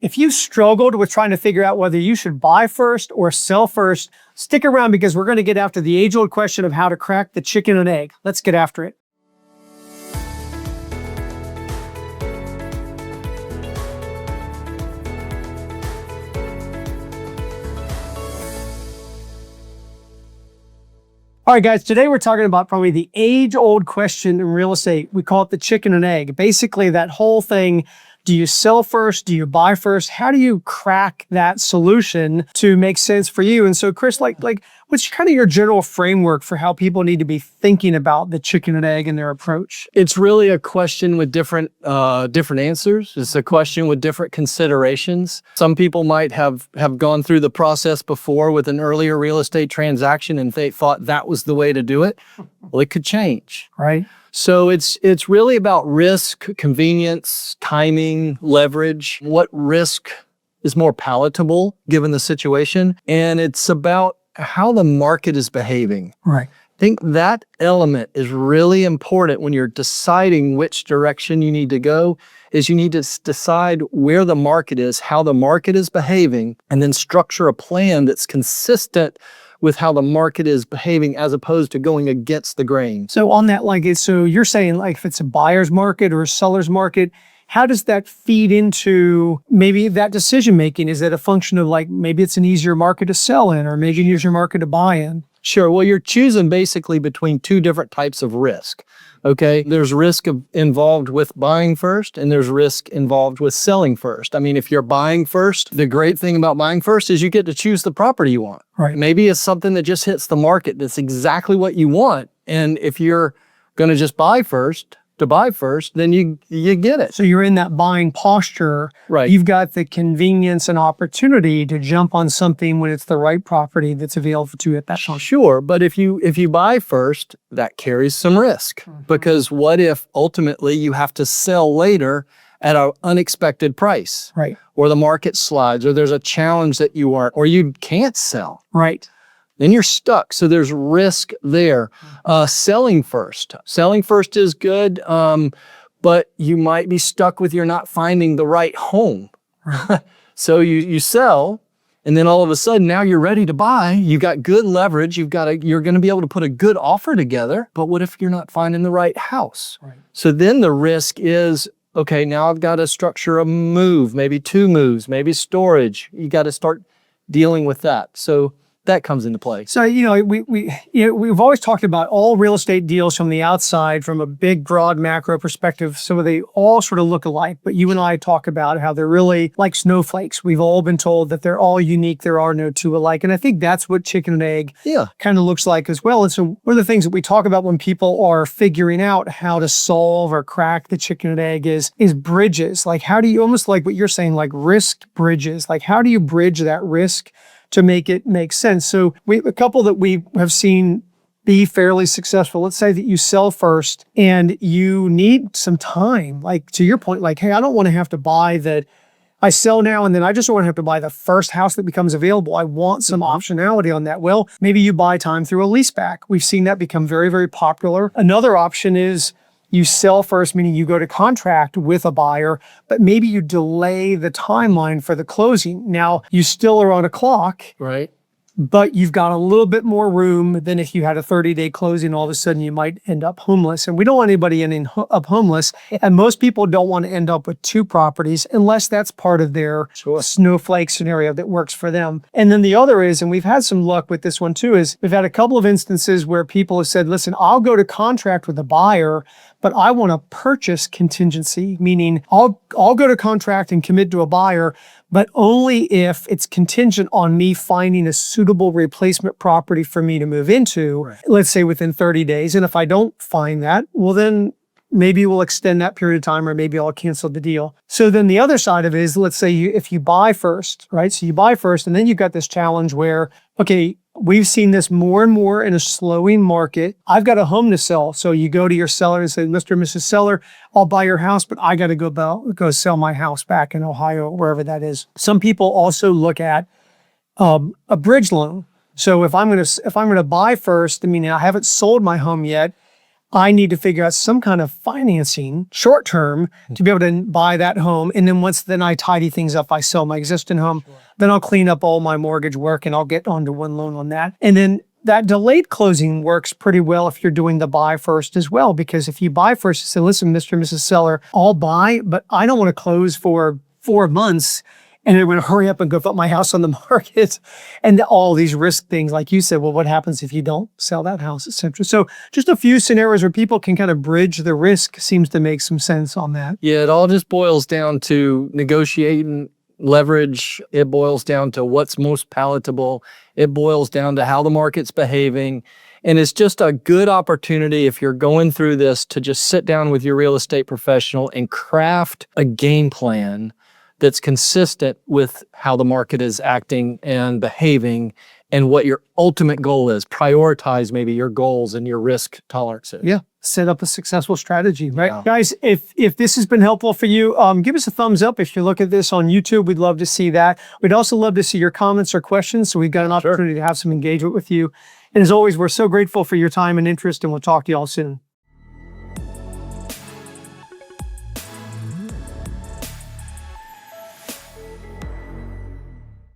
If you struggled with trying to figure out whether you should buy first or sell first, stick around because we're going to get after the age-old question of how to crack the chicken and egg. Let's get after it. All right, guys, today we're talking about probably the age-old question in real estate. We call it the chicken and egg. Basically, that whole thing, do you sell first? Do you buy first? How do you crack that solution to make sense for you? And so, Chris, like what's kind of your general framework for how people need to be thinking about the chicken and egg and their approach? It's really a question with different answers. It's a question with different considerations. Some people might have gone through the process before with an earlier real estate transaction and they thought that was the way to do it. Well, it could change. Right. So it's really about risk, convenience, timing, leverage, what risk is more palatable given the situation. And it's about how the market is behaving. Right. I think that element is really important when you're deciding which direction you need to go, is you need to decide where the market is, how the market is behaving, and then structure a plan that's consistent with how the market is behaving as opposed to going against the grain. So on that, so you're saying if it's a buyer's market or a seller's market, how does that feed into maybe that decision making? Is it a function of maybe it's an easier market to sell in or maybe an easier market to buy in? Sure. Well, you're choosing basically between two different types of risk. Okay. There's risk involved with buying first and there's risk involved with selling first. I mean, if you're buying first, the great thing about buying first is you get to choose the property you want. Right. Maybe it's something that just hits the market that's exactly what you want. And if you're going to just buy first, then you get it. So you're in that buying posture. Right. You've got the convenience and opportunity to jump on something when it's the right property that's available to you at that time. Sure, but if you buy first, that carries some risk. Because what if ultimately you have to sell later at an unexpected price? Right. Or the market slides, or there's a challenge that or you can't sell. Right. Then you're stuck. So there's risk there. Selling first is good, but you might be stuck with you're not finding the right home. So you sell, and then all of a sudden now you're ready to buy. You got good leverage. You're going to be able to put a good offer together. But what if you're not finding the right house? Right. So then the risk is, okay, now I've got to structure a move, maybe 2 moves, maybe storage. You got to start dealing with that. So that comes into play. So, we've always talked about all real estate deals from the outside, from a big, broad macro perspective. So they all sort of look alike, but you and I talk about how they're really like snowflakes. We've all been told that they're all unique. There are no two alike. And I think that's what chicken and egg kind of looks like as well. And so one of the things that we talk about when people are figuring out how to solve or crack the chicken and egg is bridges. Like, how do you, almost like what you're saying, like risk bridges, like how do you bridge that risk to make it make sense? So a couple that we have seen be fairly successful. Let's say that you sell first and you need some time, like to your point, hey, I don't want to have to buy that. I sell now and then I just don't want to have to buy the first house that becomes available. I want some optionality on that. Well, maybe you buy time through a leaseback. We've seen that become very, very popular. Another option is you sell first, meaning you go to contract with a buyer, but maybe you delay the timeline for the closing. Now, you still are on a clock, right? But you've got a little bit more room than if you had a 30-day closing. All of a sudden, you might end up homeless. And we don't want anybody ending up homeless. And most people don't want to end up with 2 properties unless that's part of their snowflake scenario that works for them. And then the other is, and we've had some luck with this one too, is we've had a couple of instances where people have said, listen, I'll go to contract with a buyer, but I want a purchase contingency, meaning I'll go to contract and commit to a buyer, but only if it's contingent on me finding a suitable replacement property for me to move into, let's say within 30 days. And if I don't find that, well, then maybe we'll extend that period of time, or maybe I'll cancel the deal. So then the other side of it is, let's say if you buy first, right? So you buy first, and then you've got this challenge where, okay, we've seen this more and more in a slowing market. I've got a home to sell. So you go to your seller and say, Mr. and Mrs. Seller, I'll buy your house, but I got to go sell my house back in Ohio, wherever that is. Some people also look at a bridge loan. So if I'm going to buy first, I mean, I haven't sold my home yet. I need to figure out some kind of financing short term to be able to buy that home. And then once then I tidy things up, I sell my existing home, then I'll clean up all my mortgage work and I'll get onto one loan on that. And then that delayed closing works pretty well if you're doing the buy first as well, because if you buy first, you say, listen, Mr. and Mrs. Seller, I'll buy, but I don't want to close for 4 months. And they're going to hurry up and go put my house on the market and all these risk things. Like you said, well, what happens if you don't sell that house, et cetera? So just a few scenarios where people can kind of bridge the risk seems to make some sense on that. Yeah, it all just boils down to negotiating leverage. It boils down to what's most palatable. It boils down to how the market's behaving. And it's just a good opportunity if you're going through this to just sit down with your real estate professional and craft a game plan that's consistent with how the market is acting and behaving and what your ultimate goal is. Prioritize maybe your goals and your risk tolerances. Yeah. Set up a successful strategy, right? Yeah. Guys, if this has been helpful for you, give us a thumbs up. If you look at this on YouTube, we'd love to see that. We'd also love to see your comments or questions. So we've got an opportunity to have some engagement with you. And as always, we're so grateful for your time and interest, and we'll talk to you all soon.